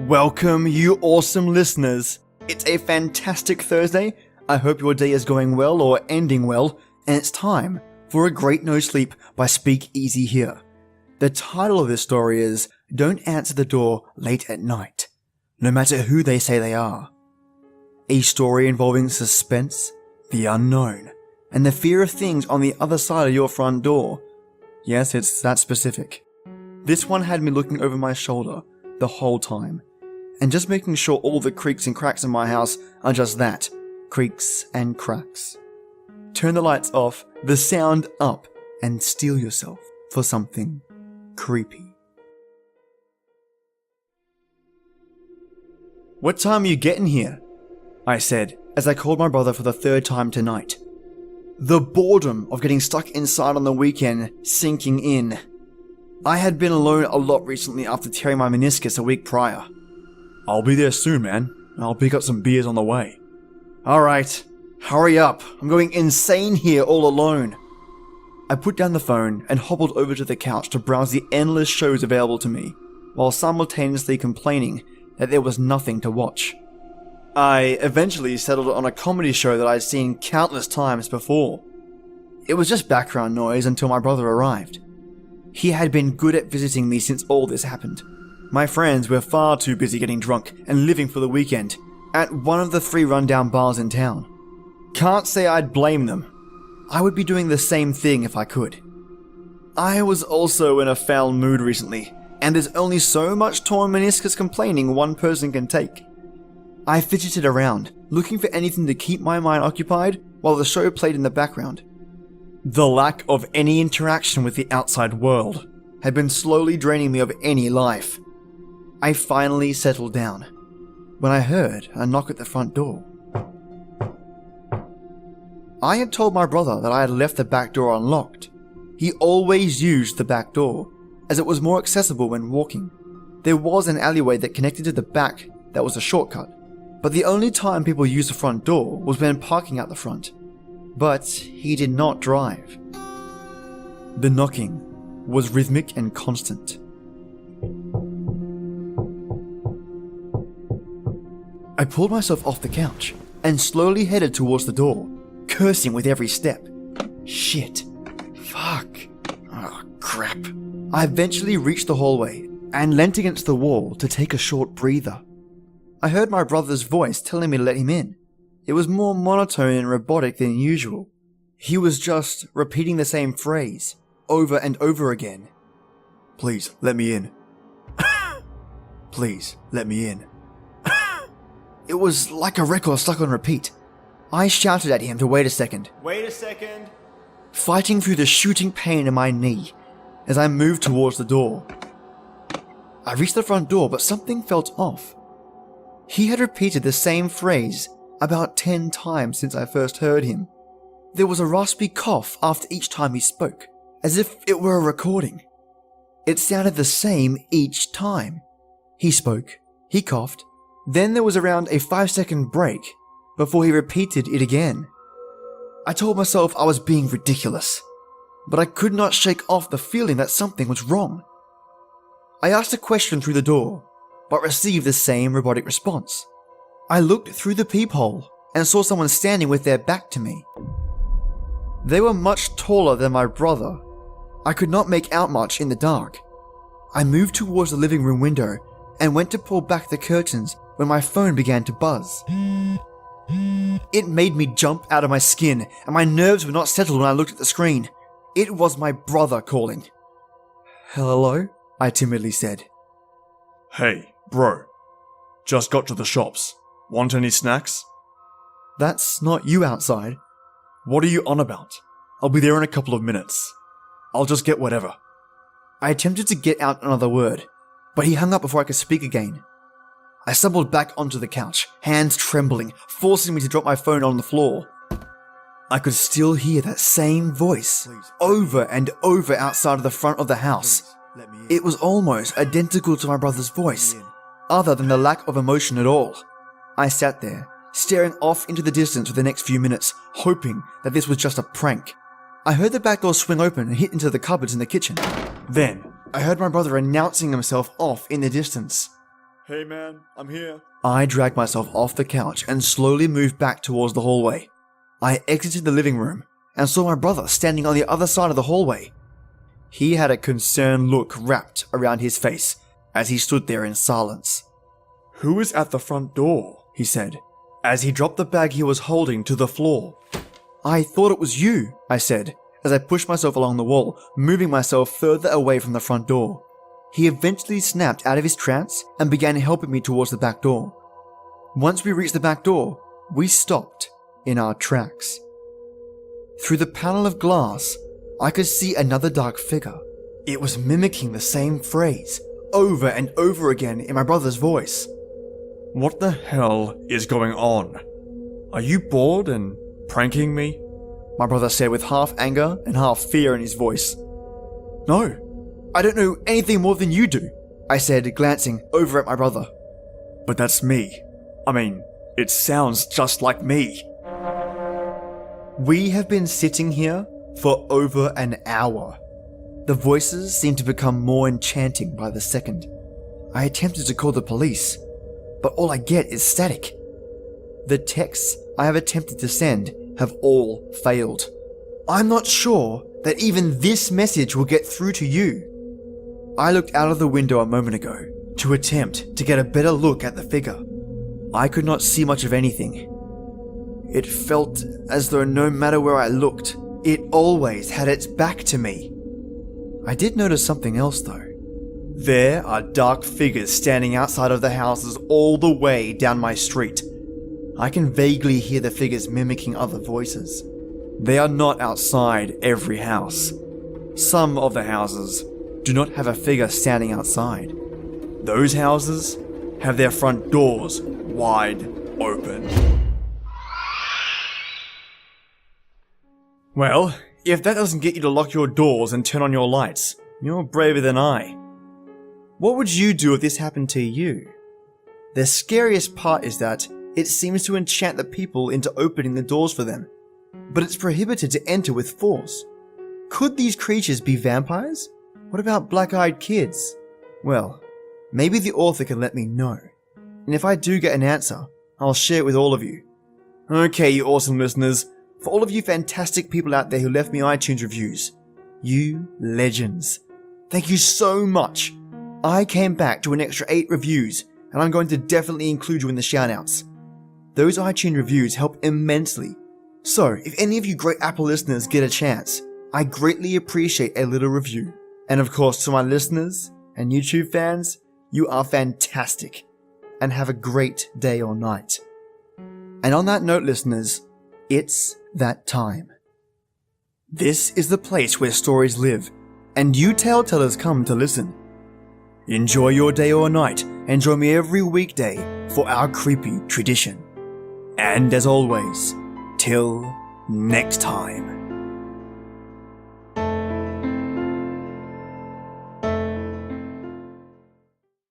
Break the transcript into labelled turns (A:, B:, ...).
A: Welcome, you awesome listeners. It's a fantastic Thursday. I hope your day is going well or ending well, and it's time for A Great No Sleep by SpeakEasyHere. The title of this story is Don't Answer the Door Late at Night, no matter who they say they are. A story involving suspense, the unknown, and the fear of things on the other side of your front door. Yes, it's that specific. This one had me looking over my shoulder the whole time, and just making sure all the creaks and cracks in my house are just that, creaks and cracks. Turn the lights off, the sound up, and steel yourself for something creepy. "What time are you getting here?" I said as I called my brother for the third time tonight. The boredom of getting stuck inside on the weekend sinking in. I had been alone a lot recently after tearing my meniscus a week prior. "I'll be there soon, man. I'll pick up some beers on the way." "Alright, hurry up. I'm going insane here all alone." I put down the phone and hobbled over to the couch to browse the endless shows available to me, while simultaneously complaining that there was nothing to watch. I eventually settled on a comedy show that I'd seen countless times before. It was just background noise until my brother arrived. He had been good at visiting me since all this happened. My friends were far too busy getting drunk and living for the weekend at one of the 3 rundown bars in town. Can't say I'd blame them. I would be doing the same thing if I could. I was also in a foul mood recently, and there's only so much torn meniscus complaining one person can take. I fidgeted around, looking for anything to keep my mind occupied while the show played in the background. The lack of any interaction with the outside world had been slowly draining me of any life. I finally settled down when I heard a knock at the front door. I had told my brother that I had left the back door unlocked. He always used the back door, as it was more accessible when walking. There was an alleyway that connected to the back that was a shortcut, but the only time people used the front door was when parking out the front. But he did not drive. The knocking was rhythmic and constant. I pulled myself off the couch and slowly headed towards the door, cursing with every step. Shit. Fuck. Oh, crap. I eventually reached the hallway and leant against the wall to take a short breather. I heard my brother's voice telling me to let him in. It was more monotone and robotic than usual. He was just repeating the same phrase over and over again. "Please, let me in." "Please, let me in." It was like a record stuck on repeat. I shouted at him to wait a second. "Wait a second." Fighting through the shooting pain in my knee as I moved towards the door. I reached the front door, but something felt off. He had repeated the same phrase about 10 times since I first heard him. There was a raspy cough after each time he spoke, as if it were a recording. It sounded the same each time. He spoke, he coughed, then there was around a 5-second break before he repeated it again. I told myself I was being ridiculous, but I could not shake off the feeling that something was wrong. I asked a question through the door, but received the same robotic response. I looked through the peephole and saw someone standing with their back to me. They were much taller than my brother. I could not make out much in the dark. I moved towards the living room window and went to pull back the curtains when my phone began to buzz. It made me jump out of my skin, and my nerves were not settled when I looked at the screen. It was my brother calling. "Hello?" I timidly said.
B: "Hey, bro. Just got to the shops. Want any snacks?"
A: "That's not you outside."
B: "What are you on about? I'll be there in a couple of minutes. I'll just get whatever."
A: I attempted to get out another word, but he hung up before I could speak again. I stumbled back onto the couch, hands trembling, forcing me to drop my phone on the floor. I could still hear that same voice over and over outside of the front of the house. It was almost identical to my brother's voice, other than the lack of emotion at all. I sat there, staring off into the distance for the next few minutes, hoping that this was just a prank. I heard the back door swing open and hit into the cupboards in the kitchen. Then, I heard my brother announcing himself off in the distance.
B: Hey man, I'm here.
A: I dragged myself off the couch and slowly moved back towards the hallway. I exited the living room and saw my brother standing on the other side of the hallway. He had a concerned look wrapped around his face as he stood there in silence.
B: Who is at the front door?
A: He said, as he dropped the bag he was holding to the floor. I thought it was you, I said, as I pushed myself along the wall, moving myself further away from the front door. He eventually snapped out of his trance and began helping me towards the back door. Once we reached the back door, we stopped in our tracks. Through the panel of glass, I could see another dark figure. It was mimicking the same phrase over and over again in my brother's voice.
B: What the hell is going on? Are you bored and pranking me?
A: My brother said with half anger and half fear in his voice. No, I don't know anything more than you do, I said, glancing over at my brother.
B: But that's me. I mean, it sounds just like me.
A: We have been sitting here for over an hour. The voices seemed to become more enchanting by the second. I attempted to call the police, but all I get is static. The texts I have attempted to send have all failed. I'm not sure that even this message will get through to you. I looked out of the window a moment ago to attempt to get a better look at the figure. I could not see much of anything. It felt as though no matter where I looked, it always had its back to me. I did notice something else though. There are dark figures standing outside of the houses all the way down my street. I can vaguely hear the figures mimicking other voices. They are not outside every house. Some of the houses do not have a figure standing outside. Those houses have their front doors wide open. Well, if that doesn't get you to lock your doors and turn on your lights, you're braver than I. What would you do if this happened to you? The scariest part is that it seems to enchant the people into opening the doors for them, but it's prohibited to enter with force. Could these creatures be vampires? What about black-eyed kids? Well, maybe the author can let me know. And if I do get an answer, I'll share it with all of you. Okay, you awesome listeners. For all of you fantastic people out there who left me iTunes reviews, you legends. Thank you so much. I came back to an extra 8 reviews, and I'm going to definitely include you in the shoutouts. Those iTunes reviews help immensely. So, if any of you great Apple listeners get a chance, I greatly appreciate a little review. And of course, to my listeners and YouTube fans, you are fantastic, and have a great day or night. And on that note, listeners, it's that time. This is the place where stories live, and you tale-tellers come to listen. Enjoy your day or night, and join me every weekday for our creepy tradition. And as always, till next time.